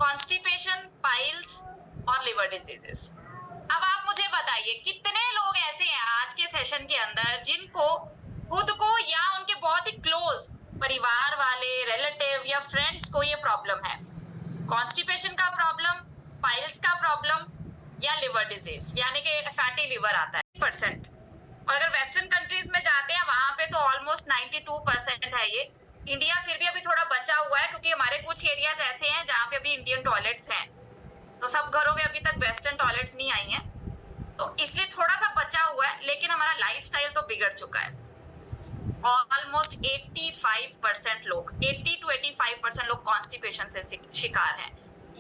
Constipation, piles और liver diseases. अब आप मुझे बताइए कितने लोग ऐसे हैं आज के सेशन के अंदर जिनको खुद को या उनके बहुत ही क्लोज परिवार वाले, रिलेटिव या फ्रेंड्स को ये प्रॉब्लम है, कॉन्स्टिपेशन का प्रॉब्लम, पाइल्स का प्रॉब्लम या लिवर डिजीज, यानी कि फैटी लिवर आता है परसेंट। और अगर वेस्टर्न कंट्रीज में जाते हैं वहां पे तो ऑलमोस्ट 92% है ये। इंडिया फिर भी अभी थोड़ा बचा हुआ है क्योंकि हमारे कुछ एरियाज ऐसे हैं जहाँ पे अभी इंडियन टॉयलेट्स हैं, तो सब घरों में अभी तक वेस्टर्न टॉयलेट्स नहीं आई हैं, तो इसलिए थोड़ा सा बचा हुआ है। लेकिन हमारा लाइफस्टाइल तो बिगड़ चुका है। ऑलमोस्ट 85% लोग, 80 to 85% लोग कॉन्स्टिपेशन से शिकार हैं।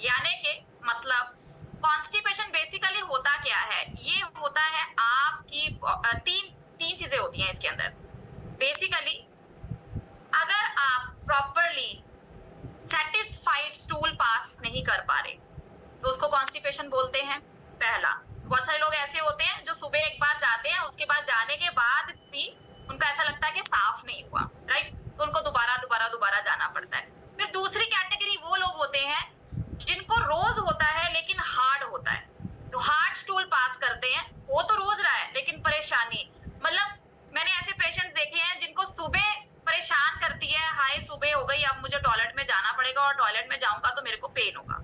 यानी कि मतलब कॉन्स्टिपेशन बेसिकली होता क्या है, ये होता है आपकी तीन चीजें होती हैं इसके अंदर। बेसिकली अगर आप प्रॉपरली सेटिस्फाइड स्टूल पास नहीं कर पा रहे तो उसको कॉन्स्टिपेशन बोलते हैं। पहला, बहुत सारे लोग ऐसे होते हैं जो सुबह एक बार जाते हैं, उसके बाद जाने के बाद भी उनको ऐसा लगता है कि साफ नहीं हुआ, राइट, तो उनको दोबारा जाना पड़ता है। फिर दूसरी कैटेगरी वो लोग होते हैं जिनको रोज होता है लेकिन हार्ड होता है, तो हार्ड स्टूल पास करते हैं, वो तो रोज रहा है लेकिन परेशानी, मतलब मैंने ऐसे पेशेंट देखे हैं जिनको सुबह परेशान करती है, हाय सुबह हो गई अब मुझे टॉयलेट में जाना पड़ेगा और टॉयलेट में जाऊंगा तो मेरे को पेन होगा,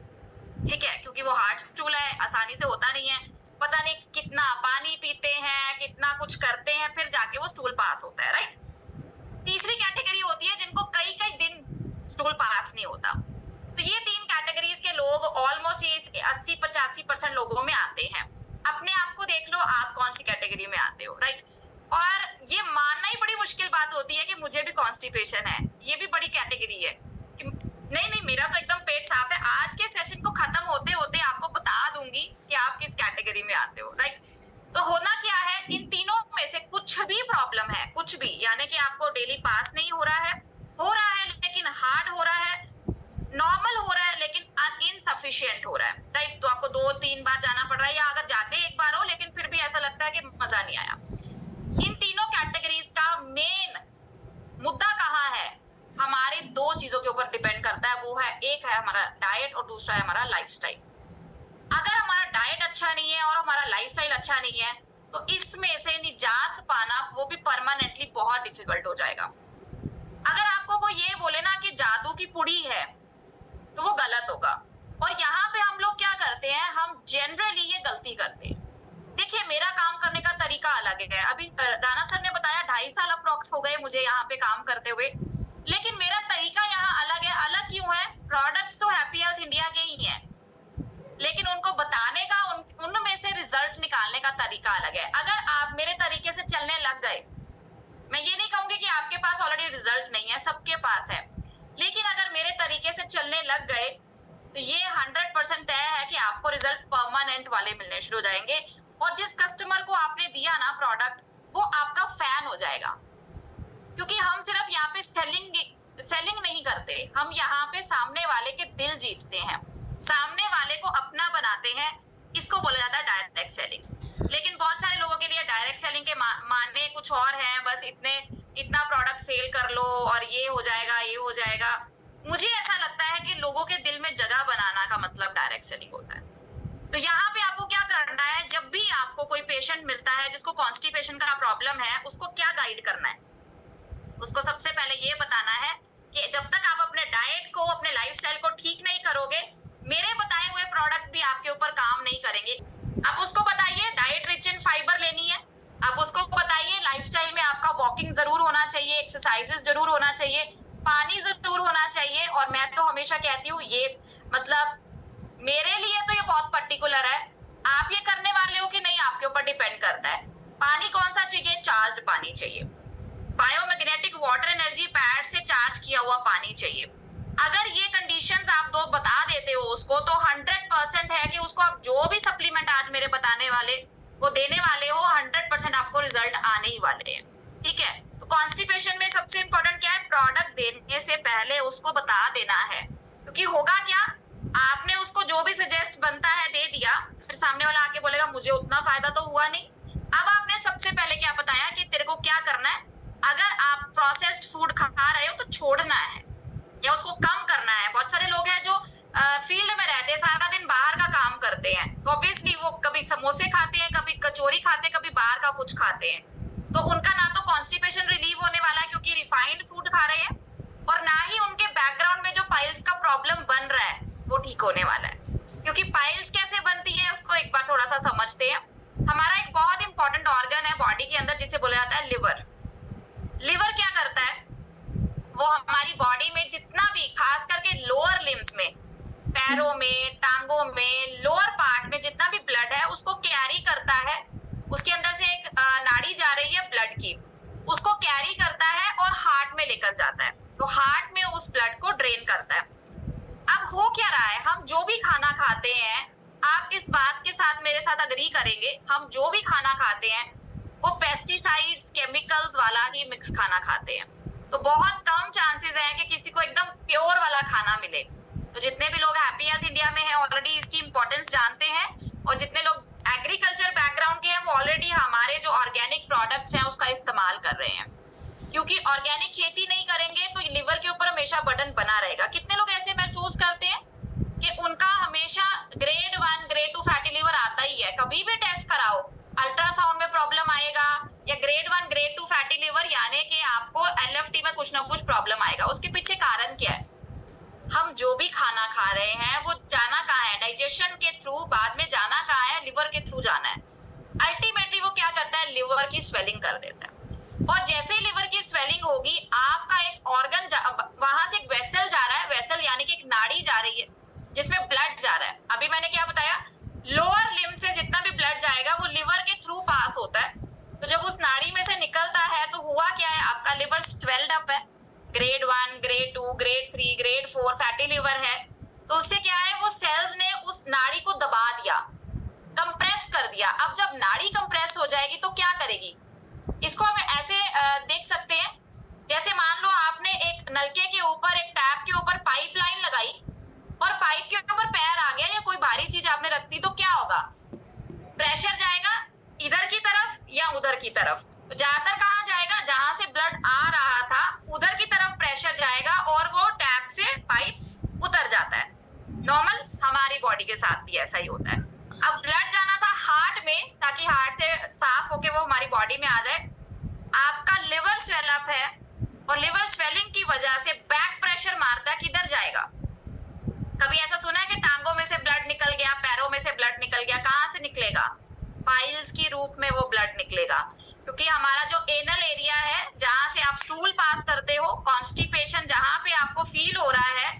ठीक है, क्योंकि वो हार्ड स्टूल है, आसानी से होता नहीं है, पता नहीं कितना पानी पीते हैं, कितना कुछ करते हैं, फिर जाके वो स्टूल पास होता है, राइट। तीसरी कैटेगरी होती है जिनको कई दिन स्टूल पास नहीं होता। तो ये तीन कैटेगरीज के लोग ऑलमोस्ट 80-85% लोगों में आते हैं। अपने आप को देख लो आप कौन सी कैटेगरी में आते हो, राइट। और ये मानना ही बड़ी मुश्किल बात होती है कि मुझे भी कॉन्स्टिपेशन है, ये भी बड़ी कैटेगरी है कि नहीं मेरा तो एकदम पेट साफ है। आज के सेशन को खत्म होते होते आपको बता दूंगी कि आप किस कैटेगरी में आते हो, राइट। तो होना क्या है, इन तीनों में से कुछ भी प्रॉब्लम है, कुछ भी, यानी कि आपको डेली पास नहीं हो रहा है लेकिन हार्ड हो रहा है, नॉर्मल हो रहा है लेकिन इनसफिशिएंट हो रहा है, राइट, तो आपको 2-3 बार जाना पड़ रहा है, या अगर जाते एक बार हो लेकिन फिर भी ऐसा लगता है कि मजा नहीं आया। इन तीनों कैटेगरीज का मेन मुद्दा कहाँ है, हमारे दो चीजों के ऊपर डिपेंड करता है, वो है, एक है हमारा डाइट और दूसरा है हमारा लाइफस्टाइल। अगर हमारा डाइट अच्छा नहीं है और हमारा लाइफस्टाइल अच्छा नहीं है तो इसमें से निजात पाना वो भी परमानेंटली बहुत डिफिकल्ट हो जाएगा। अगर आपको कोई ये बोले ना कि जादू की पुड़ी है तो वो गलत होगा। और यहाँ पे हम लोग क्या करते हैं, हम जनरली ये गलती करते हैं। देखिए मेरा काम करने का तरीका अलग है, अभी राणा सर ने बताया 2.5 साल अप्रॉक्स हो गए मुझे यहाँ पे काम करते हुए, लेकिन मेरा तरीका यहाँ अलग है। अलग क्यों है, प्रोडक्ट्स तो हैप्पी हेल्थ इंडिया के ही हैं, लेकिन उनको बताने का, उनमें से रिजल्ट निकालने का तरीका अलग है। अगर आप मेरे तरीके से चलने लग गए, मैं ये नहीं कहूंगी कि आपके पास ऑलरेडी रिजल्ट नहीं है, सबके पास है, लेकिन अगर मेरे तरीके से चलने लग गए तो ये 100% तय है कि आपको रिजल्ट परमानेंट वाले मिलने शुरू हो जाएंगे। और जिस कस्टमर को आपने दिया ना प्रोडक्ट, वो आपका फैन हो जाएगा, क्योंकि हम सिर्फ यहाँ पे सेलिंग नहीं करते, हम यहाँ पे सामने वाले के दिल जीतते हैं, सामने वाले को अपना बनाते हैं, इसको बोला जाता है डायरेक्ट सेलिंग। लेकिन बहुत सारे लोगों के लिए डायरेक्ट सेलिंग के मानने कुछ और है, बस इतना प्रोडक्ट सेल कर लो और ये हो जाएगा। मुझे ऐसा लगता है कि लोगों के दिल में जगह बनाना का मतलब डायरेक्ट सेलिंग होता है। तो यहाँ पे आपको क्या करना है, जब भी आपको कोई पेशेंट मिलता है जिसको कॉन्स्टिपेशन का प्रॉब्लम है, उसको क्या गाइड करना है, उसको सबसे पहले ये बताना है कि जब तक आप अपने डाइट को, अपने लाइफस्टाइल को ठीक नहीं करोगे, मेरे बताए हुए प्रोडक्ट भी आपके ऊपर काम नहीं करेंगे। आप उसको बताइए डाइट रिच इन फाइबर लेनी है, आप उसको बताइए लाइफस्टाइल में आपका वॉकिंग जरूर होना चाहिए, एक्सरसाइजेस जरूर होना चाहिए, पानी जरूर होना चाहिए। और मैं तो हमेशा कहती हूँ, ये मतलब मेरे लिए तो ये बहुत पर्टिकुलर है, आप ये करने वाले हो कि नहीं आपके ऊपर डिपेंड करता है। पानी कौन सा चाहिए, चार्ज पानी चाहिए, बायोमैग्नेटिक वाटर एनर्जी पैड से चार्ज किया हुआ पानी चाहिए। अगर ये कंडीशंस आप दो बता देते हो उसको, तो 100% है कि उसको आप जो भी सप्लीमेंट आज मेरे बताने वाले को देने वाले हो, 100% आपको रिजल्ट आने ही वाले हैं, ठीक है। तो कॉन्स्टिपेशन में सबसे इंपॉर्टेंट क्या है, प्रोडक्ट देने से पहले उसको बता देना है, क्योंकि होगा क्या, आपने उसको जो भी सजेस्ट बनता है दे दिया, फिर सामने वाला आके बोलेगा मुझे उतना फायदा तो हुआ नहीं। अब आपने सबसे पहले क्या बताया कि तेरे को क्या करना है, अगर आप प्रोसेस्ड फूड खा रहे हो तो छोड़ना है या उसको कम करना है। बहुत सारे लोग हैं जो फील्ड में रह खाते हैं, तो उनका ना तो कॉन्स्टिपेशन रिलीव होने वाला है क्योंकि रिफाइंड फूड खा रहे हैं, और ना ही उनके बैकग्राउंड में जो पाइल्स का प्रॉब्लम बन रहा है वो ठीक होने वाला है। क्योंकि पाइल्स कैसे बनती है उसको एक बार थोड़ा सा समझते हैं। हमारा एक बहुत इंपॉर्टेंट ऑर्गन है बॉडी के अंदर जिसे बोला जाता है लिवर। लिवर क्या करता है, वो हमारी बॉडी में जितना भी, खास करके लोअर लिम्स में, पैरों में, टांगों में, लोअर पार्ट में जितना भी ब्लड है उसको कैरी करता है। उसके अंदर से एक नाड़ी जा रही है ब्लड की, उसको कैरी करता है और हार्ट में लेकर जाता है, तो हार्ट में उस ब्लड को ड्रेन करता है। अब हो क्या रहा है, हम जो भी खाना खाते हैं, आप इस बात के साथ मेरे साथ अग्री करेंगे, हम जो भी खाना खाते हैं वो पेस्टिसाइड्स, केमिकल्स वाला ही मिक्स खाना खाते हैं। तो बहुत कम चांसेस है कि किसी को एकदम प्योर वाला खाना मिले। तो जितने भी लोग हैप्पी हेल्थ इंडिया में हैं ऑलरेडी इसकी इंपॉर्टेंस जानते हैं, और जितने लोग एग्रीकल्चर बैकग्राउंड के हैं वो ऑलरेडी हमारे जो ऑर्गेनिक प्रोडक्ट्स हैं उसका इस्तेमाल कर रहे हैं। क्योंकि ऑर्गेनिक खेती नहीं करेंगे तो लिवर के ऊपर हमेशा बर्डन बना रहेगा। कितने लोग ऐसे महसूस करते हैं कि उनका हमेशा ग्रेड 1 ग्रेड 2 फैटी लिवर आता ही है, कभी भी टेस्ट कराओ अल्ट्रासाउंड में प्रॉब्लम आएगा, या ग्रेड 1 ग्रेड 2 फैटी लिवर यानी कि आपको एलएफटी में कुछ ना कुछ प्रॉब्लम आएगा। उसके पीछे कारण क्या है, हम जो भी खाना खा रहे हैं वो जाना कहाँ है, डाइजेशन के थ्रू, बाद में जाना कहाँ है, लिवर के थ्रू जाना है। अल्टीमेटली वो क्या करता है, लिवर की स्वेलिंग कर देता है, और जैसे ही लिवर की स्वेलिंग होगी आपका एक ऑर्गन वहां से एक वेसल जा रहा है, वेसल यानी कि एक नाड़ी जा रही है जिसमें ब्लड जा रहा है। अभी मैंने क्या बताया, लोअर लिम्ब से जितना भी ब्लड जाएगा वो लिवर के थ्रू पास होता है। तो जब उस नाड़ी में से निकलता है तो हुआ क्या है, आपका लिवर स्वेल्ड अप है, grade 1 grade 2 grade 3 grade 4 fatty liver है। तो उससे क्या है, वो सेल्स ने उस नाड़ी को दबा दिया, कंप्रेस कर दिया। अब जब नाड़ी कंप्रेस हो जाएगी तो क्या करेगी, इसको हम ऐसे देख सकते हैं, जैसे मान लो आपने एक नलके के ऊपर, एक टैप के ऊपर पाइपलाइन लगाई और पाइप के ऊपर पैर आ गया या कोई भारी चीज आपने रख दी, तो क्या होगा, प्रेशर जाएगा इधर की तरफ या उधर की तरफ। तो ज्यादातर कहाँ जाएगा, जहां से ब्लड आ रहा था उधर की तरफ प्रेशर जाएगा और वो टैप से पाइप उतर जाता है। नॉर्मल हमारी बॉडी के साथ भी ऐसा ही होता है। अब ब्लड जाना था हार्ट में ताकि हार्ट से साफ होके वो हमारी बॉडी में आ जाए। आपका लिवर स्वेल अप है और लिवर स्वेलिंग की वजह से बैक प्रेशर मारता है, किधर जाएगा। कभी ऐसा सुना है कि टांगों में से ब्लड निकल गया, पैरों में से ब्लड निकल गया, कहां से निकलेगा, पाइल्स की रूप में वो ब्लड निकलेगा। क्योंकि हमारा जो एनल एरिया है जहां से आप स्टूल पास करते हो, कॉन्स्टिपेशन जहां पे आपको फील हो रहा है,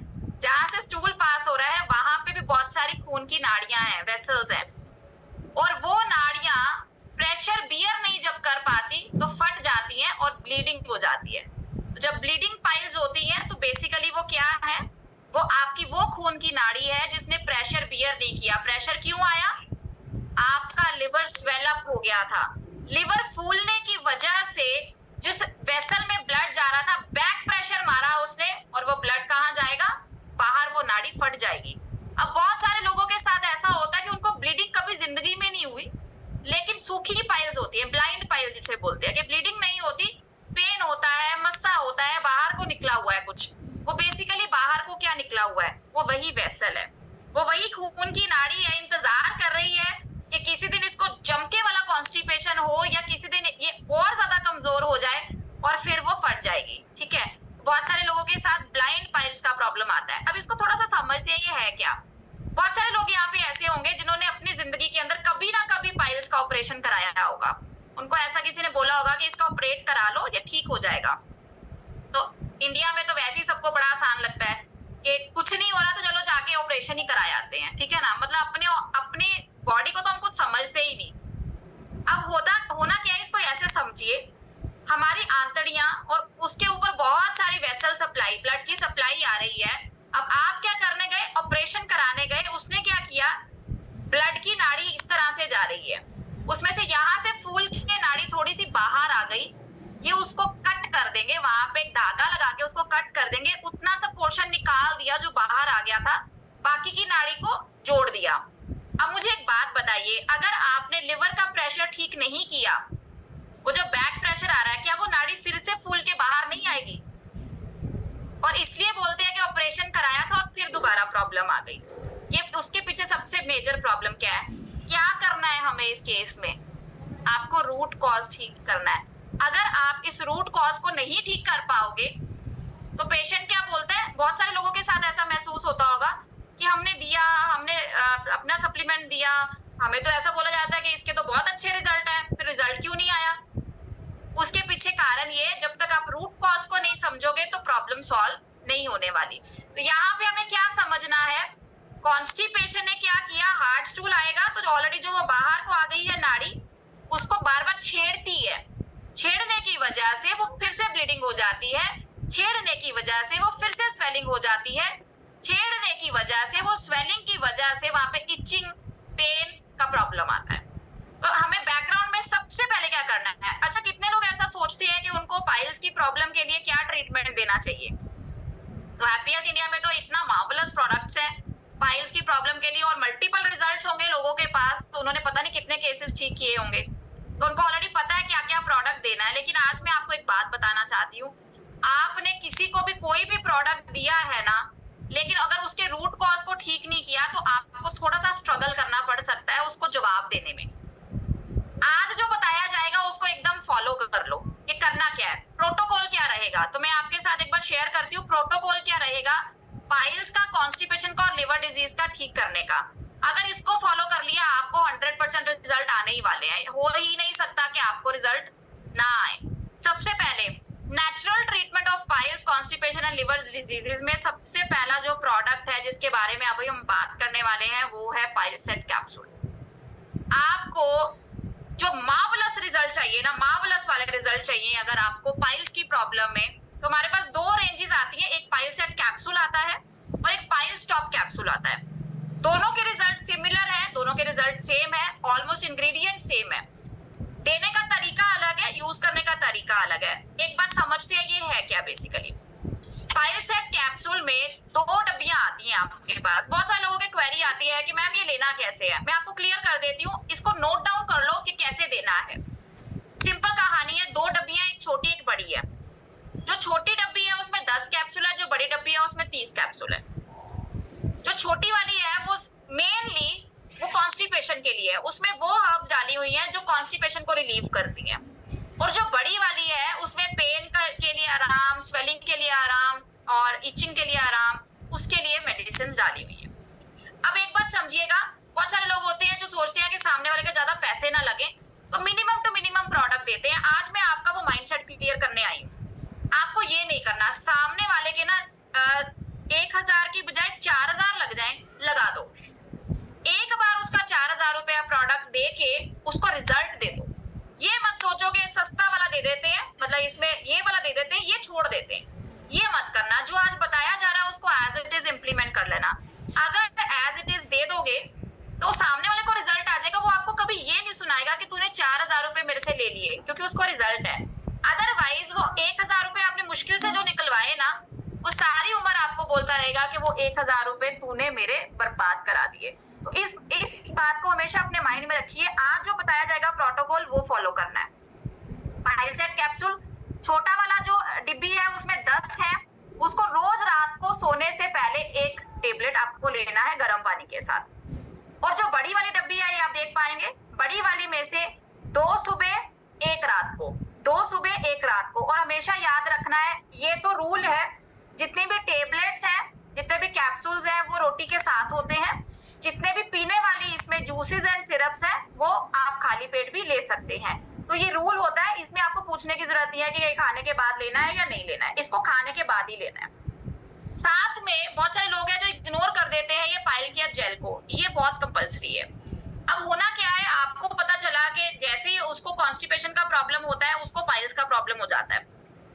जहां से स्टूल पास हो रहा है वहां पे भी बहुत सारी खून की नाड़ियां हैं, वेसल्स हैं, और वो नाड़ियां प्रेशर बियर नहीं जब कर पाती तो फट जाती हैं और ब्लीडिंग हो जाती है। तो जब ब्लीडिंग पाइल्स होती है तो बेसिकली वो क्या है, वो आपकी वो खून की नाड़ी है जिसने प्रेशर बियर नहीं किया। प्रेशर क्यों आया, आपका लिवर स्वेल अप हो गया था। लिवर फूलने की वजह से जिस वेसल में ब्लड जा रहा था, बैक प्रेशर मारा उसने और वो ब्लड कहाँ जाएगा, बाहर, वो नाड़ी फट जाएगी। अब बहुत सारे लोगों के साथ ऐसा होता है कि उनको ब्लीडिंग कभी जिंदगी में नहीं हुई, लेकिन सूखी पाइल्स होती है, ब्लाइंड पाइल्स जिसे बोलते हैं, कि ब्लीडिंग नहीं होती, पेन होता है, मस्सा होता है, बाहर को निकला हुआ है कुछ। वो बेसिकली बाहर को क्या निकला हुआ है, वो वही वेसल है, वो वही खून की नाड़ी है, इंतजार कर रही है कि किसी दिन इसको जमके वाला कॉन्स्टिपेशन हो या किसी दिन ये और ज्यादा कमजोर हो जाए और फिर वो फट जाएगी। ठीक है, बहुत सारे लोगों के साथ ब्लाइंड पाइल्स का प्रॉब्लम आता है। अब इसको थोड़ा सा समझते हैं ये है क्या। बहुत सारे लोग यहाँ पे ऐसे होंगे जिन्होंने अपनी जिंदगी के अंदर कभी ना कभी पाइल्स का ऑपरेशन कराया होगा। उनको ऐसा किसी ने बोला होगा कि इसका ऑपरेट करा लो, ये ठीक हो जाएगा। तो इंडिया में तो वैसे ही सबको बड़ा आसान लगता है कि कुछ नहीं हो रहा तो चलो जाके ऑपरेशन ही कराए आते हैं, ठीक है ना। मतलब अपनी बॉडी को तो हम कुछ समझते ही नहीं। अब होना क्या है, इसको ऐसे समझिए, हमारी आंतड़ियां और उसके ऊपर बहुत सारी वेसल सप्लाई, ब्लड की सप्लाई आ रही है। अब आप क्या करने गए, ऑपरेशन कराने गए, उसने क्या किया, ब्लड की नाड़ी इस तरह से जा रही है, उसमें से यहाँ से फूल की नाड़ी थोड़ी सी बाहर आ गई, ये उसको कट कर देंगे, वहां पे एक धागा लगा के उसको कट कर देंगे, उतना सा पोर्शन निकाल दिया जो बाहर आ गया था, बाकी की नाड़ी को जोड़ दिया। अब मुझे एक बात बताइए, अगर आपने लिवर का प्रेशर ठीक नहीं किया, वो जो बैक प्रेशर आ रहा है, क्या वो नाड़ी फिर से फूल के बाहर नहीं आएगी। और इसलिए बोलते हैं कि ऑपरेशन कराया था और फिर दोबारा प्रॉब्लम आ गई। ये उसके पीछे सबसे मेजर प्रॉब्लम क्या है, क्या करना है हमें इस केस में। आपको रूट कॉज ठीक करना है। अगर आप इस रूट कॉज को नहीं ठीक कर पाओगे तो पेशेंट क्या बोलता है, बहुत सारे लोगों के साथ ऐसा महसूस होता होगा कि हमने अपना सप्लीमेंट दिया, हमें तो ऐसा बोला जाता है कि इसके तो बहुत अच्छे रिजल्ट है, फिर रिजल्ट क्यों नहीं आया? उसके पीछे कारण ये, जब तक आप रूट कॉज को नहीं समझोगे तो प्रॉब्लम सॉल्व नहीं होने वाली। तो यहाँ पे हमें क्या समझना है, कॉन्स्टिपेशन ने क्या किया, हार्ड स्टूल आएगा तो ऑलरेडी जो वो बाहर को आ गई है नाड़ी, उसको बार बार छेड़ती है, छेड़ने की वजह से वो फिर से ब्लीडिंग हो जाती है, छेड़ने की वजह से वो फिर से स्वेलिंग हो जाती है, छेड़ने की वजह से वो स्वेलिंग की वजह से वहां पे इचिंग, पेन का प्रॉब्लम आता है। तो हमें बैकग्राउंड में सबसे पहले क्या करना है, अच्छा कितने लोग ऐसा सोचते हैं कि उनको पाइल्स की प्रॉब्लम के लिए क्या ट्रीटमेंट देना चाहिए? तो हैप्पीएस इंडिया में तो इतना मार्वलस प्रोडक्ट्स हैं पाइल्स की प्रॉब्लम के लिए और मल्टीपल रिजल्ट्स होंगे लोगों के पास, तो उन्होंने पता नहीं कितने केसेस ठीक किए होंगे, तो उनको ऑलरेडी पता है क्या क्या प्रोडक्ट देना है। लेकिन आज मैं आपको एक बात बताना चाहती हूँ, आपने किसी को भी कोई भी प्रोडक्ट दिया है ना, लेकिन अगर उसके रूट कॉज को ठीक नहीं किया तो आपको थोड़ा सा स्ट्रगल करना पड़ सकता है उसको जवाब देने में। आज जो बताया जाएगा उसको एकदम फॉलो कर लो कि करना क्या है, प्रोटोकॉल क्या रहेगा। तो मैं आपके साथ एक बार शेयर करती हूँ प्रोटोकॉल क्या रहेगा पाइल्स का, कॉन्स्टिपेशन का और लिवर डिजीज का ठीक करने का। अगर इसको फॉलो कर लिया आपको 100% रिजल्ट आने ही वाले हैं, हो ही नहीं सकता कि आपको रिजल्ट ना आए। सबसे पहले natural treatment of piles, constipation and liver diseases में सबसे पहला जो प्रोडक्ट है जिसके बारे में अभी हम बात करने वाले हैं वो है पाइलसेट कैप्सूल। आपको जो मार्वलस रिजल्ट चाहिए ना, मार्वलस वाले रिजल्ट चाहिए अगर आपको पाइल्स की प्रॉब्लम में, तो हमारे पास दो रेंजेस आती है, एक पाइलसेट कैप्सूल आता है और एक पाइल स्टॉप कैप्सूल आता है। दोनों के रिजल्ट सिमिलर है, दोनों के रिजल्ट सेम है, ऑलमोस्ट इंग्रेडिएंट सेम है, देने का तरीका अलग है, यूज करने का तरीका अलग है। एक बार समझते हैं ये है क्या बेसिकली। पाइलसेट कैप्सूल में दो डब्बियां आती हैं आपके पास। बहुत सारे लोगों की क्वेरी आती है कि मैम ये लेना कैसे है, मैं आपको क्लियर कर देती हूँ, इसको नोट डाउन कर लो कि कैसे देना है। सिंपल कहानी है, दो डब्बियां, एक छोटी एक बड़ी है। जो छोटी डब्बी है उसमें 10 कैप्सूल है, जो बड़ी डब्बी है उसमें 30 कैप्सूल है। जो छोटी वाली है वो मेनली वो कॉन्स्टिपेशन के लिए है, उसमें वो हर्ब्स डाली हुई हैं जो कॉन्स्टिपेशन को रिलीव करती हैं। और जो बड़ी वाली है उसमें पेन के लिए आराम, स्वेलिंग के लिए आराम और इचिंग के लिए आराम, उसके लिए मेडिसिन डाली हुई है। अब एक बात समझिएगा, बहुत सारे लोग होते हैं जो सोचते हैं कि सामने वाले के ज्यादा पैसे ना लगे तो मिनिमम टू मिनिमम प्रोडक्ट देते हैं। आज मैं आपका वो माइंडसेट क्लियर करने आई हूँ। आपको ये नहीं करना, सामने वाले के ना 1000 की बजाय 4000 लग जाए, लगा दो। एक बार उसका 4000 रुपया प्रोडक्ट दे के उसको रिजल्ट दे दो। ये मत सोचो कि सस्ता वाला दे देते हैं, मतलब इसमें ये वाला दे देते हैं, ये छोड़ देते हैं, ये मत करना। जो आज बताया जा रहा है उसको एज इट इज इम्प्लीमेंट कर लेना। अगर एज इट इज दे दोगे तो सामने वाले को रिजल्ट आ जाएगा, वो आपको कभी ये नहीं सुनाएगा कि तूने 4000 रुपए मेरे से ले लिए, क्योंकि उसको रिजल्ट है। अदरवाइज वो 1000 रुपए आपने मुश्किल से जो निकलवाए ना, वो सारी उम्र आपको बोलता रहेगा कि वो 1000 रुपए तूने मेरे बर्बाद करा दिए। तो इस बात को हमेशा अपने माइंड में रखिए। आज जो बताया जाएगा प्रोटोकॉल वो फॉलो करना है। पाइलसेट कैप्सूल छोटा वाला जो डिब्बी है उसमें 10 है, उसको रोज रात को सोने से पहले एक टेबलेट आपको लेना है गर्म पानी के साथ। और जो बड़ी वाली डब्बी है ये आप देख पाएंगे, बड़ी वाली में से 2 सुबह 1 रात को, 2 सुबह 1 रात को। और हमेशा याद रखना है, ये तो रूल है, जितनी भी टेबलेट्स हैं, जितने भी कैप्सूल्स हैं वो रोटी के साथ होते हैं। जितने भी पीने वाली इसमें जूसेस एंड सिरप्स हैं वो आप खाली पेट भी ले सकते हैं। तो ये रूल होता है, इसमें आपको पूछने की जरूरत नहीं है कि ये खाने के बाद लेना है या नहीं लेना है, इसको खाने के बाद ही लेना है। साथ में बहुत सारे लोग हैं जो इग्नोर कर देते हैं ये पाइल केयर जेल को, ये बहुत कंपलसरी है। अब होना क्या है, आपको पता चला कि जैसे ही उसको कॉन्स्टिपेशन का प्रॉब्लम होता है उसको पाइल्स का प्रॉब्लम हो जाता है,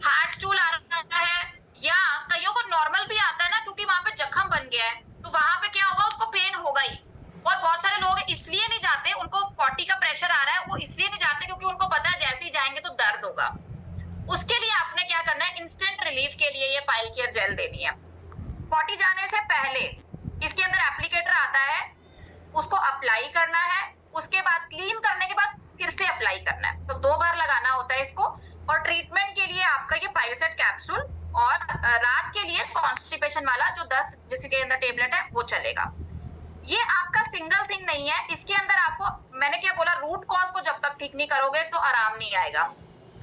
हार्ट स्टूल आ रहा है, या कईयों को नॉर्मल भी आता है ना, क्योंकि वहां पे जख्म बन गया है, तो वहां पे क्या होगा, उसको पेन होगा ही। और बहुत सारे लोग इसलिए नहीं जाते, उनको 40 का प्रेशर आ रहा है, वो इसलिए नहीं जाते क्योंकि उनको पता है जैसे ही जाएंगे तो दर्द होगा। उसके लिए आपने क्या करना है, इंस्टेंट रिलीफ के लिए ये पाइल केयर जेल देनी है। 40 जाने से पहले इसके अंदर एप्लीकेटर आता है, उसको अप्लाई करना है, उसके बाद क्लीन करने के बाद फिर से अप्लाई करना है, तो 2 बार लगाना होता है इसको। और ट्रीटमेंट के लिए आपका ये पाइलसेट कैप्सूल और रात के लिए कॉन्स्टिपेशन वाला जो 10 जिसके अंदर टेबलेट है वो चलेगा। ये आपका सिंगल थिंग नहीं है, इसके अंदर आपको, मैंने क्या बोला, रूट कॉज को जब तक ठीक नहीं करोगे तो आराम नहीं आएगा।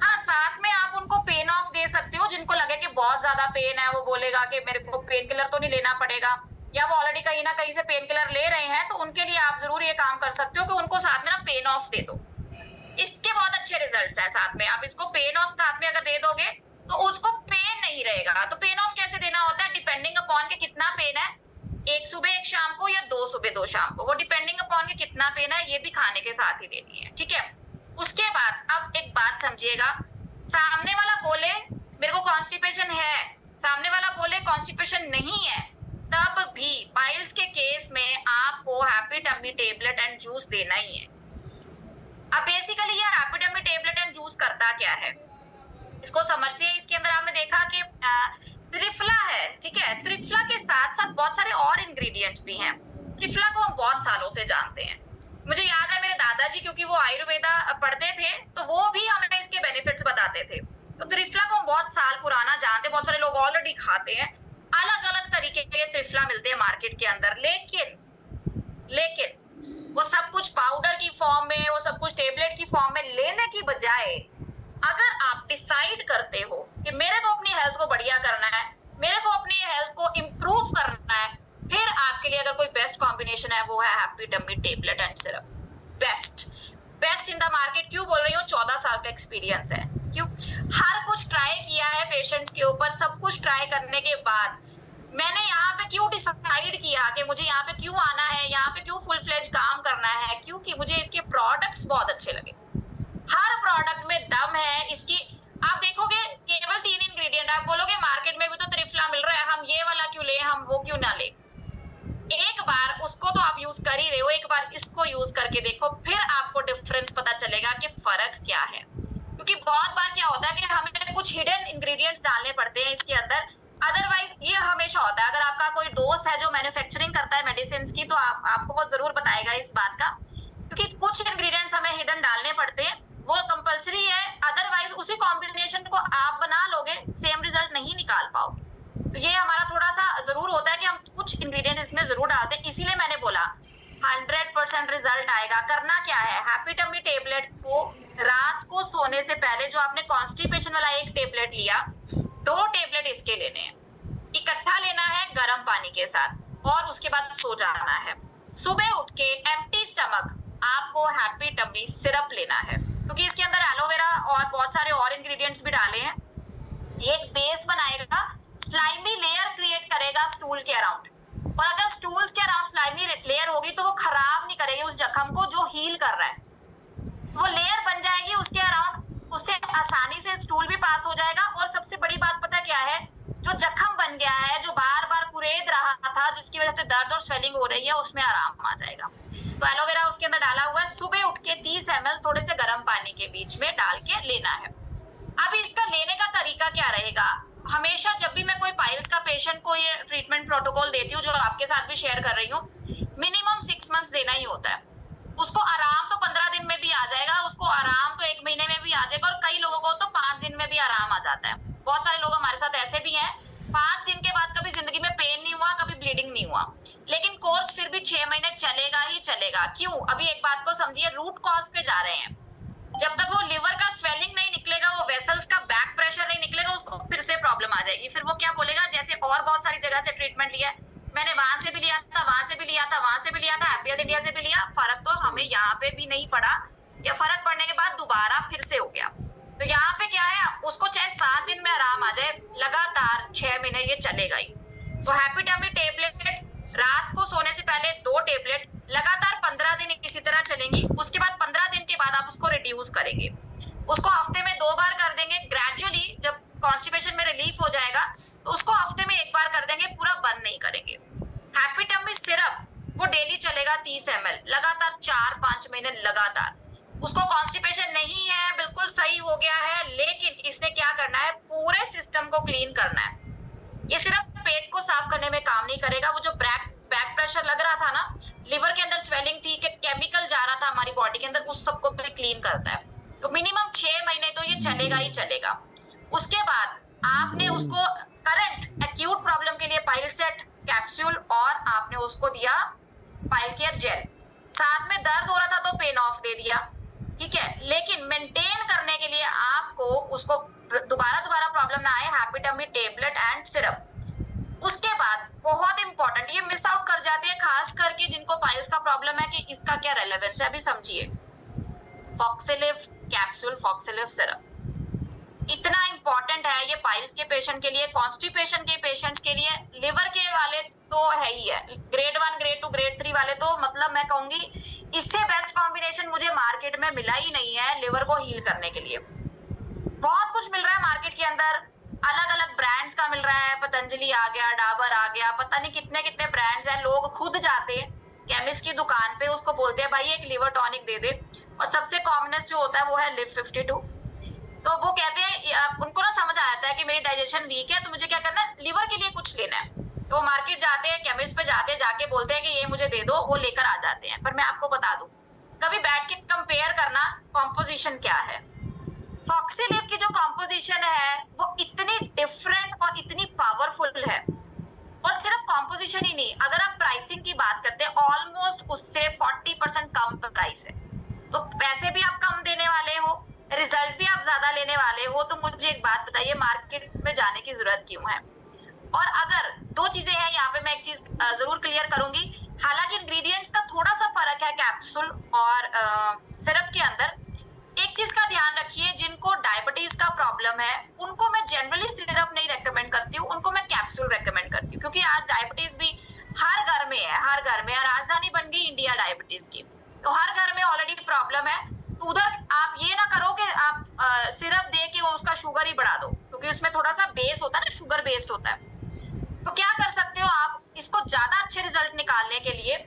हाँ, साथ में आप उनको पेन ऑफ दे सकते हो, जिनको लगे कि बहुत ज्यादा पेन है, वो बोलेगा कि मेरे को पेन किलर तो नहीं लेना पड़ेगा, या वो ऑलरेडी कहीं ना कहीं से पेन किलर ले रहे हैं, तो उनके लिए आप जरूर ये काम कर सकते हो कि उनको साथ में ना पेन ऑफ दे दो। इसके बहुत अच्छे रिजल्ट्स हैं साथ में, आप इसको पेन ऑफ साथ में अगर दे दोगे तो उसको पेन नहीं रहेगा। तो पेन ऑफ कैसे देना होता है, डिपेंडिंग अपॉन के कितना पेन है, एक सुबह एक शाम को या 2 सुबह 2 शाम को, वो डिपेंडिंग अपॉन के कितना पेन है, ये भी खाने के साथ ही देनी है, ठीक है। उसके बाद अब एक बात समझिएगा, सामने वाला बोले मेरे को कॉन्स्टिपेशन है, सामने वाला बोले कॉन्स्टिपेशन नहीं है, तब भी पाइल्स के केस में आपको happy tummy tablet and juice देना ही है। अब बेसिकली ये happy tummy tablet and juice करता क्या है, इसको समझते हैं। इसके अंदर आपने देखा कि त्रिफला है, ठीक है, त्रिफला के साथ साथ बहुत सारे और इंग्रेडिएंट्स भी हैं। त्रिफला को हम बहुत सालों से जानते हैं, मुझे याद है मेरे दादाजी, क्योंकि वो आयुर्वेदा पढ़ते थे, तो वो भी हमें इसके बेनिफिट्स बताते थे। तो त्रिफला को हम बहुत साल पुराना जानते हैं, बहुत सारे लोग ऑलरेडी खाते हैं, अलग अलग तरीके के त्रिफला मिलते हैं मार्केट के अंदर, लेकिन वो सब कुछ पाउडर की फॉर्म में, वो सब कुछ टेबलेट की फॉर्म में लेने की बजाय, अगर आप डिसाइड करते हो कि मेरे को अपनी हेल्थ को बढ़िया करना है, मेरे को अपनी हेल्थ को इंप्रूव करना है, फिर आपके लिए अगर कोई बेस्ट कॉम्बिनेशन है, वो है happy tummy tablet and syrup. Best in the market. क्यों बोल रही हूँ, 14 साल का एक्सपीरियंस है। क्यों, हर कुछ ट्राई किया है पेशेंट्स के ऊपर, सब कुछ ट्राई करने के बाद मैंने यहाँ पे क्यों डिसाइड किया कि मुझे यहाँ पे क्यों आना है, यहाँ पे क्यों फुल फ्लेज काम करना है, क्योंकि मुझे इसके प्रोडक्ट्स बहुत अच्छे लगे। हर प्रोडक्ट में दम है इसकी। आप देखोगे केवल 3 इंग्रेडिएंट, आप बोलोगे मार्केट में भी तो त्रिफला मिल रहा है, हम ये वाला क्यों ले, हम वो क्यों ना ले। एक बार उसको तो आप यूज कर ही रहे हो, एक बार इसको यूज करके देखो, फिर आपको डिफरेंस पता चलेगा कि फर्क क्या है। क्योंकि बहुत बार क्या होता है कि हमें कुछ हिडन इंग्रेडिएंट्स डालने पड़ते हैं इसके अंदर, अदरवाइज ये हमेशा होता है। अगर आपका कोई दोस्त है जो मैन्युफैक्चरिंग करता है मेडिसिन की, तो आपको वो जरूर बताएगा इस बात का, क्योंकि कुछ इंग्रेडिएंट्स हमें हिडन डालने पड़ते हैं, वो कंपलसरी है, अदरवाइज उसी कॉम्बिनेशन को आप बना लोगे, सेम रिजल्ट नहीं निकाल पाओगे। तो ये हमारा थोड़ा सा जरूर होता है कि हम कुछ इंग्रेडिएंट इसमें जरूर डालते हैं, इसीलिए मैंने बोला 100% रिजल्ट आएगा। करना क्या है, हैप्पी टमी टेबलेट को रात को सोने से पहले, जो आपने कॉन्स्टिपेशन वाला एक टेबलेट लिया, 2 टेबलेट इसके लेने हैं, इकट्ठा लेना है गर्म पानी के साथ, और उसके बाद सो जाना है। सुबह उठ के एम्प्टी स्टमक आपको हैप्पी टमी सिरप लेना है, क्योंकि इसके अंदर एलोवेरा और बहुत सारे और इंग्रेडिएंट्स भी डाले हैं। ये एक बेस बनाएगा, स्लाइमी लेयर क्रिएट करेगा स्टूल के अराउंड, और अगर स्टूल के अराउंड स्लाइमी लेयर होगी तो वो खराब नहीं करेगी उस जख्म को जो हील कर रहा है, वो लेयर बन जाएगी उसके अराउंड, उससे आसानी से स्टूल भी पास हो जाएगा। और सबसे बड़ी बात पता क्या है, जो जख्म बन गया है, जो बार बार कुरेद रहा था, जिसकी वजह से दर्द और स्वेलिंग हो रही है, उसमें आराम आ जाएगा। तो एलोवेरा उसके अंदर डाला हुआ है, सुबह उठ के 30 ml थोड़े से गर्म पानी के बीच में डाल के लेना है। अब इसका लेने का तरीका क्या रहेगा, हमेशा जब भी मैं कोई पाइल्स का पेशेंट को ये ट्रीटमेंट प्रोटोकॉल देती हूँ, जो आपके साथ भी शेयर कर रही हूँ, मिनिमम 6 मंथ्स देना ही होता है। उसको आराम तो 15 दिन में भी आ जाएगा, उसको आराम तो 1 महीने में भी आ जाएगा, और कई लोगों को तो 5 दिन में भी आराम आ जाता है। बहुत सारे लोग हमारे साथ ऐसे भी हैं, 5 दिन के बाद कभी जिंदगी में पेन नहीं हुआ, कभी ब्लीडिंग नहीं हुआ, लेकिन कोर्स फिर भी 6 महीने चलेगा ही चलेगा। क्यों, अभी एक बात को समझिए, रूट कॉज पे जा रहे हैं। जब तक वो लिवर का स्वेलिंग नहीं निकलेगा, वो वेसल्स का बैक प्रेशर नहीं निकलेगा, उसको फिर से प्रॉब्लम आ जाएगी। फिर वो क्या बोलेगा, जैसे और बहुत सारी जगह से ट्रीटमेंट लिया, मैंने वहां से भी लिया था, वहां से भी लिया था, वहां से भी लिया था, हैप्पी इंडिया से भी लिया, फर्क तो हमें यहाँ पे भी नहीं पड़ा, या फर्क पड़ने के बाद दोबारा फिर से हो गया। तो यहाँ पे क्या है, उसको चाहे 7 दिन में आराम आ जाए, लगातार 6 महीने ये चलेगा ही। तो हैप्पी टमी टेबलेट रात को सोने से पहले 2 टेबलेट लगातार 15 दिन इसी तरह चलेंगी। उसके बाद 15 दिन के बाद आप उसको रिड्यूस करेंगे, उसको हफ्ते में 2 बार कर देंगे। ग्रेजुअली जब कॉन्स्टिपेशन में रिलीफ हो जाएगा तो उसको हफ्ते में 1 बार कर देंगे, पूरा बंद नहीं करेंगे। हैप्पी टमी सिरप वो डेली चलेगा 30 ml, लगातार 4-5 महीने लगातार। उसको कॉन्स्टिपेशन नहीं है, बिल्कुल सही हो गया है, लेकिन इसने क्या करना है, पूरे सिस्टम को क्लीन करना है। ये सिर्फ पेट को साफ करने में काम नहीं करेगा, वो जो बैक प्रेशर लग रहा था ना, लिवर के अंदर स्वेलिंग थी, कि केमिकल जा रहा था हमारी बॉडी के अंदर, उस सबको भी क्लीन करता है। तो मिनिमम 6 महीने तो ये चलेगा ही चलेगा। उसके बाद आपने उसको करंट एक्यूट प्रॉब्लम के लिए पाइलसेट कैप्सूल, और आपने उसको दिया पाइल केयर जेल, साथ में दर्द हो रहा था तो पेन ऑफ दे दिया, ठीक है। लेकिन मेंटेन करने के लिए आपको उसको दोबारा प्रॉब्लम ना आए, happy tummy tablet and syrup. उसके बाद बहुत इंपॉर्टेंट, ये मिस आउट कर जाते हैं खास करके जिनको पाइल्स का प्रॉब्लम है कि इसका क्या रेलेवेंस है, अभी समझिए। फॉक्सिलिव कैप्सूल, फॉक्सिलिव सिरप इतना इंपॉर्टेंट है ये पाइल्स के पेशेंट के लिए, कॉन्स्टिपेशन के पेशेंट्स के लिए, लिवर के वाले तो है ही है, ग्रेड 1 ग्रेड 2 ग्रेड 3 वाले तो मतलब मैं कहूंगी इससे बेस्ट कॉम्बिनेशन मुझे मार्केट में मिला ही नहीं है लिवर को हील करने के लिए। बहुत कुछ मिल रहा है मार्केट के अंदर, अलग अलग ब्रांड्स का मिल रहा है, पतंजलि आ गया, डाबर आ गया, पता नहीं कितने कितने ब्रांड्स हैं। लोग खुद जाते हैं केमिस्ट की दुकान पे, उसको बोलते हैं भाई एक लिवर टॉनिक दे दे, और सबसे कॉमनेस्ट जो होता है वो है लिव 52। तो वो कहते हैं, उनको ना समझ आ जाता है कि मेरी डाइजेशन वीक है तो मुझे क्या करना है, लिवर के लिए कुछ लेना है। तो वो मार्केट जाते हैं, केमिस्ट पे जाते हैं, जाके बोलते हैं कि ये मुझे दे दो, वो लेकर आ जाते हैं। पर मैं आपको बता दूं, कभी बैठ के कंपेयर करना कॉम्पोजिशन क्या है। फॉक्सिलिव की जो कॉम्पोजिशन है वो इतनी डिफरेंट और इतनी पावरफुल है, और सिर्फ कॉम्पोजिशन ही नहीं, अगर आप प्राइसिंग की बात करते हैं ऑलमोस्ट उससे 40% कम प्राइस है। तो पैसे भी आप कम देने वाले हो, रिजल्ट भी आप ज्यादा लेने वाले हो, तो मुझे एक बात बताइए मार्केट में जाने की जरूरत क्यों है। और अगर दो चीजें हैं यहाँ पे, मैं एक चीज जरूर क्लियर करूंगी, हालांकि इंग्रेडिएंट्स का थोड़ा सा फर्क है कैप्सूल और सिरप के अंदर। एक चीज का ध्यान रखिए, जिनको डायबिटीज का प्रॉब्लम है उनको मैं जनरली सिरप नहीं रेकमेंड करती हूँ, उनको मैं कैप्सूल रेकमेंड करती हूँ, क्योंकि आज डायबिटीज भी हर घर में है, हर घर में, राजधानी बन गई इंडिया डायबिटीज की, तो हर घर में ऑलरेडी प्रॉब्लम है। तो उधर आप ये ना करो कि आप सिरप दे के उसका शुगर ही बढ़ा दो, क्योंकि उसमें थोड़ा सा बेस होता है ना, शुगर बेस्ड होता है। तो क्या कर सकते हो आप, इसको ज्यादा अच्छे रिजल्ट निकालने के लिए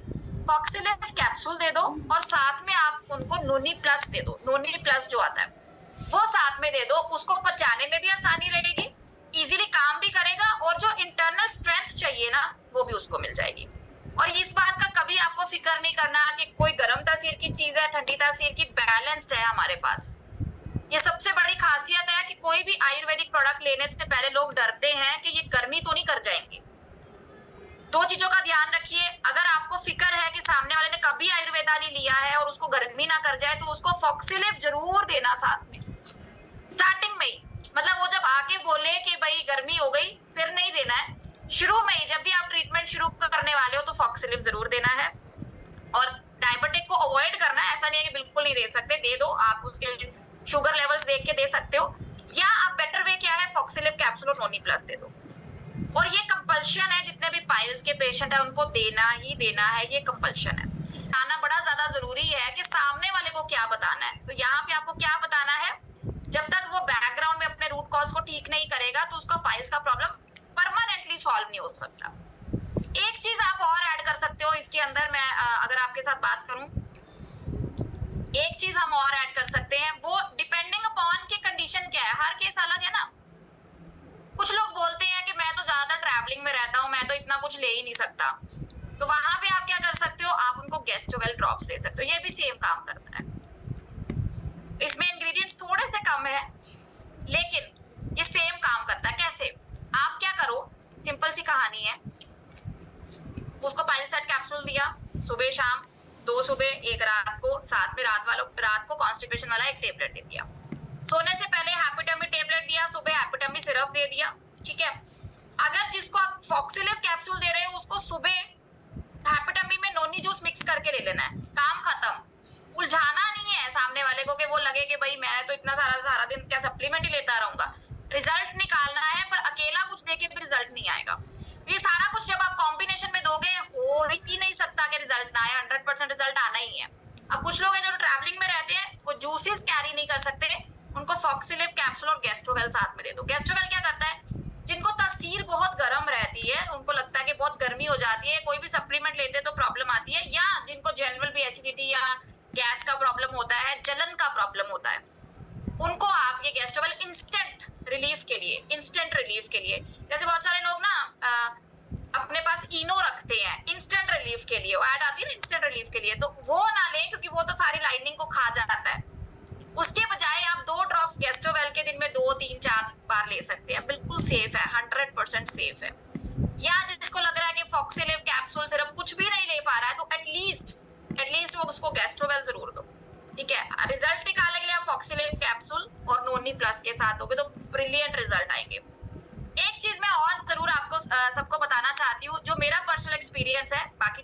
फॉक्सिलिव कैप्सूल दे दो, और साथ में आप उनको नोनी प्लस दे दो, नोनी प्लस जो आता है वो साथ में दे दो, उसको पचाने में भी आसानी रहेगी, इजीली काम भी करेगा, और जो इंटरनल स्ट्रेंथ चाहिए ना वो भी उसको मिल जाएगी। और इस बात का कभी आपको फिक्र नहीं करना कि कोई गर्म तासीर की चीज है, ठंडी तासीर की, बैलेंस्ड है हमारे पास। ये सबसे बड़ी खासियत है कि कोई भी आयुर्वेदिक प्रोडक्ट लेने से पहले लोग डरते हैं कि ये गर्मी तो नहीं कर जाएंगे। दो चीजों का ध्यान रखिए, अगर आपको फिक्र है कि सामने वाले ने कभी आयुर्वेदा नहीं लिया है और उसको गर्मी ना कर जाए, तो उसको फॉक्सिलिव जरूर देना साथ में, स्टार्टिंग में ही। मतलब वो जब आके बोले कि भाई गर्मी हो गई, फिर नहीं देना है, शुरू में ही जब भी आप ट्रीटमेंट शुरू करने वाले हो तो फॉक्सिलिव जरूर देना है। और डायबिटिक को अवॉइड करना है, ऐसा नहीं है कि बिल्कुल नहीं दे सकते, दे दो, आप उसके शुगर लेवल्स देख के दे सकते हो, या आप बेटर वे क्या है, फॉक्सिलिव कैप्सूल और नोनी प्लस दे दो। और ये कंपल्शन है, जितने भी पाइल्स के पेशेंट है उनको देना ही देना है, ये कंपल्शन है। आना बड़ा ज्यादा जरूरी है कि सामने वाले को क्या बताना है। तो यहाँ पे आपको क्या बताना है, जब तक वो बैकग्राउंड में अपने रूट कॉज को ठीक नहीं करेगा तो उसका पाइल्स का प्रॉब्लम परमानेंटली सॉल्व नहीं हो सकता। एक चीज आप और ऐड कर सकते हो इसके अंदर, मैं अगर आपके साथ बात करूं, एक चीज हम और ऐड कर सकते हैं, वो डिपेंडिंग अपॉन की कंडीशन क्या है, हर केस अलग है ना। कुछ लोग बोलते हैं कि मैं तो ज्यादा ट्रैवलिंग में रहता हूं, मैं तो इतना कुछ ले ही नहीं सकता, तो वहां पे आप क्या कर सकते हो, आप उनको गैस्ट्रोवेल ड्रॉप्स दे सकते हो, ये भी सेम काम करता है। इसमें इंग्रेडिएंट्स थोड़े से कम है लेकिन ये सेम काम करता है। कैसे, आप क्या करो, सिंपल सी कहानी है, उसको पाइल सेट कैप्सूल दिया, सुबह शाम 2 सुबह 1 रात को, साथ में रात को कॉन्स्टिपेशन वाला एक टेबलेट दे दिया, सोने से पहले हैप्पी टमी टेबलेट दिया, सुबह हैप्पी टमी सिरप दे दिया, ठीक है। अगर जिसको आप फॉक्सिलिव कैप्सूल दे रहे हो उसको सुबह हैप्पी टमी में नोनी जूस मिक्स करके ले लेना है, काम खत्म। उलझाना नहीं है सामने वाले को कि वो लगे कि भाई मैं तो इतना सारा दिन क्या सप्लीमेंट ही लेता रहूंगा, रिजल्ट निकालना है, पर अकेला कुछ देके भी रिजल्ट नहीं आएगा। ये सारा कुछ जब आप कॉम्बिनेशन में दोगे, हो ही नहीं सकता कि रिजल्ट ना आए, 100% रिजल्ट आना ही है। अब कुछ लोग हैं जो ट्रैवलिंग में रहते हैं, वो जूसेस कैरी नहीं कर सकते, उनको फॉक्सिलिव कैप्सूल और गैस्ट्रोवेल साथ में दे दो। गैस्ट्रोवेल क्या करता है, जिनको तासीर बहुत गर्म रहती है, उनको लगता है कि बहुत गर्मी हो जाती है,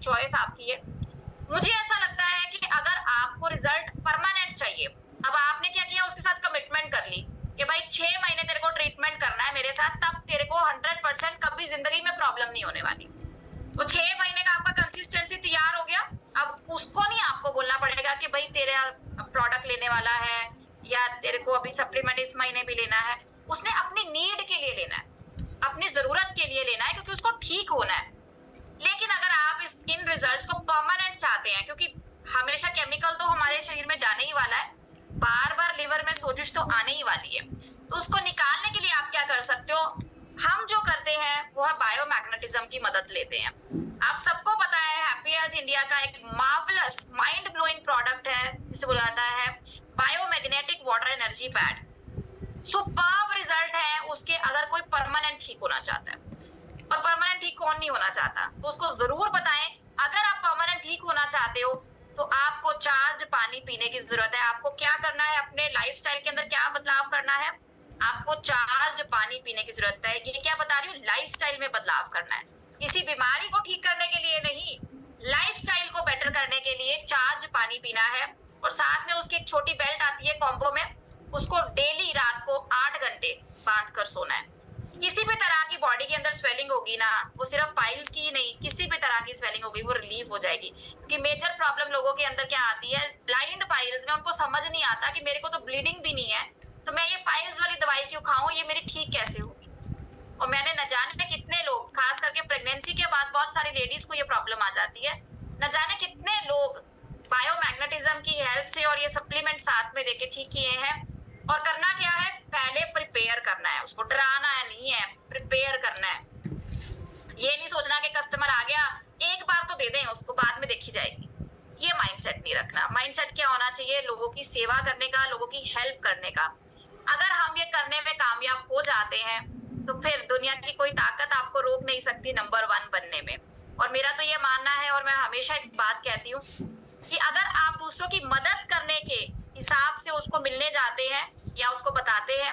चॉइस आपकी है। मुझे ऐसा लगता है कि अगर आपको रिजल्ट परमानेंट चाहिए, अब आपने क्या किया, उसके साथ कमिटमेंट कर ली कि भाई 6 महीने तेरे को ट्रीटमेंट करना है मेरे साथ, तब तेरे को 100% कभी जिंदगी में प्रॉब्लम नहीं होने वाली। तो 6 महीने का आपका कंसिस्टेंसी तैयार हो गया। अब उसको नहीं आपको बोलना पड़ेगा कि भाई तेरे प्रोडक्ट लेने वाला है या तेरे को अभी सप्लीमेंट इस महीने भी लेना है। उसने अपनी नीड के लिए लेना है, अपनी जरूरत के लिए लेना है, क्योंकि उसको ठीक होना है। लेकिन अगर आप इन रिजल्ट्स को परमानेंट चाहते हैं, क्योंकि हमेशा केमिकल तो हमारे शरीर में जाने ही वाला है, बार बार लिवर में सोजिश तो आने ही वाली है, तो उसको निकालने के लिए आप क्या कर सकते हो, हम जो करते हैं वो है बायोमैग्नेटिज्म की मदद लेते हैं। आप सबको पता है हैप्पी हेल्थ इंडिया का एक मार्वलस माइंड ब्लोइंग प्रोडक्ट है जिसे बोला जाता है biomagnetic water energy pad. Superb result है उसके, अगर कोई परमानेंट ठीक होना चाहता है। और परमानेंट ठीक कौन नहीं होना चाहता, तो उसको जरूर बताएं। अगर आप परमानेंट ठीक होना चाहते हो तो आपको चार्ज पानी पीने की जरूरत है। आपको क्या करना है, अपने लाइफस्टाइल के अंदर क्या बदलाव करना है, आपको चार्ज पानी पीने की जरूरत है। ये क्या बता रही हूँ, लाइफस्टाइल में बदलाव करना है, किसी बीमारी को ठीक करने के लिए नहीं, लाइफस्टाइल को बेटर करने के लिए चार्ज पानी पीना है। और साथ में उसकी एक छोटी बेल्ट आती है कॉम्बो में, उसको डेली रात को 8 घंटे बांध कर सोना है। किसी भी तरह की बॉडी के अंदर स्वेलिंग होगी ना, वो सिर्फ पाइल्स की ही नहीं, किसी भी तरह की स्वेलिंग होगी वो रिलीव हो जाएगी। क्योंकि मेजर प्रॉब्लम लोगों के अंदर क्या आती है, ब्लाइंड पाइल्स में उनको समझ नहीं आता कि मेरे को तो ब्लीडिंग भी नहीं है, तो मैं ये पाइल्स वाली दवाई क्यों खाऊं, ये मेरी ठीक कैसे होगी। और मैंने न जाने कितने लोग, खास करके प्रेगनेंसी के बाद बहुत सारी लेडीज को ये प्रॉब्लम आ जाती है, न जाने कितने लोग बायोमैग्नेटिज्म की हेल्प से और ये सप्लीमेंट साथ में देके ठीक किए हैं। और करना क्या है, पहले प्रिपेयर करना है, उसको डराना है नहीं है, प्रिपेयर करना है। ये नहीं सोचना कि कस्टमर आ गया एक बार तो दे दें उसको, बाद में देखी जाएगी, ये माइंडसेट नहीं रखना। माइंडसेट क्या होना चाहिए, लोगों की सेवा करने का, लोगों की हेल्प करने का। अगर हम ये करने में कामयाब हो जाते हैं तो फिर दुनिया की कोई ताकत आपको रोक नहीं सकती नंबर 1 बनने में। और मेरा तो ये मानना है, और मैं हमेशा एक बात कहती हूँ कि अगर आप दूसरों की मदद करने के हिसाब से उसको मिलने जाते हैं या उसको बताते हैं,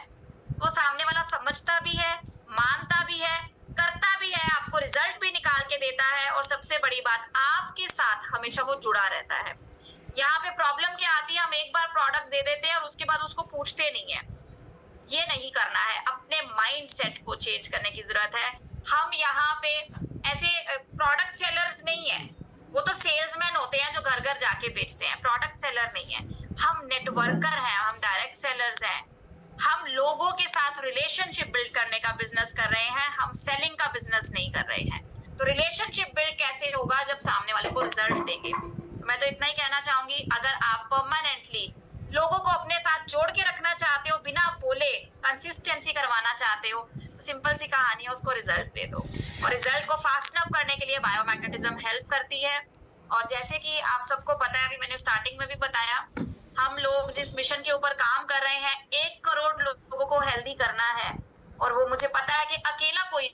तो सामने वाला समझता भी है, मानता भी है, करता भी है, आपको रिजल्ट भी निकाल के देता है, और सबसे बड़ी बात आपके साथ हमेशा वो जुड़ा रहता है। यहाँ पे प्रॉब्लम क्या आती है, हम एक बार प्रोडक्ट दे देते हैं और उसके बाद उसको पूछते नहीं है। ये नहीं करना है, अपने माइंड सेट को चेंज करने की जरूरत है। हम यहाँ पे ऐसे प्रोडक्ट सेलर्स नहीं है, वो तो सेल्समैन होते हैं जो घर घर जाके बेचते हैं, प्रोडक्ट सेलर नहीं है। हम नेटवर्कर हैं, हम डायरेक्ट सेलर्स हैं, हम लोगों के साथ रिलेशनशिप बिल्ड करने का बिजनेस कर रहे हैं, हम सेलिंग का बिजनेस नहीं कर रहे हैं। तो रिलेशनशिप बिल्ड कैसे होगा, जब सामने वाले को रिजल्ट देंगे। तो मैं तो इतना ही कहना चाहूंगी, अगर आप परमानेंटली लोगों को अपने साथ जोड़ के रखना चाहते हो, बिना बोले कंसिस्टेंसी करवाना चाहते हो, तो सिंपल सी कहानी है, उसको रिजल्ट दे दो। और रिजल्ट को फास्टन अप करने के लिए बायोमैग्नेटिज्म हेल्प करती है। और जैसे कि आप सबको पता है, अभी मैंने स्टार्टिंग में भी बताया, हम लोग जिस मिशन के ऊपर काम कर रहे हैं, 1 करोड़ लोगों को हेल्दी करना है। और वो मुझे पता है कि अकेला कोई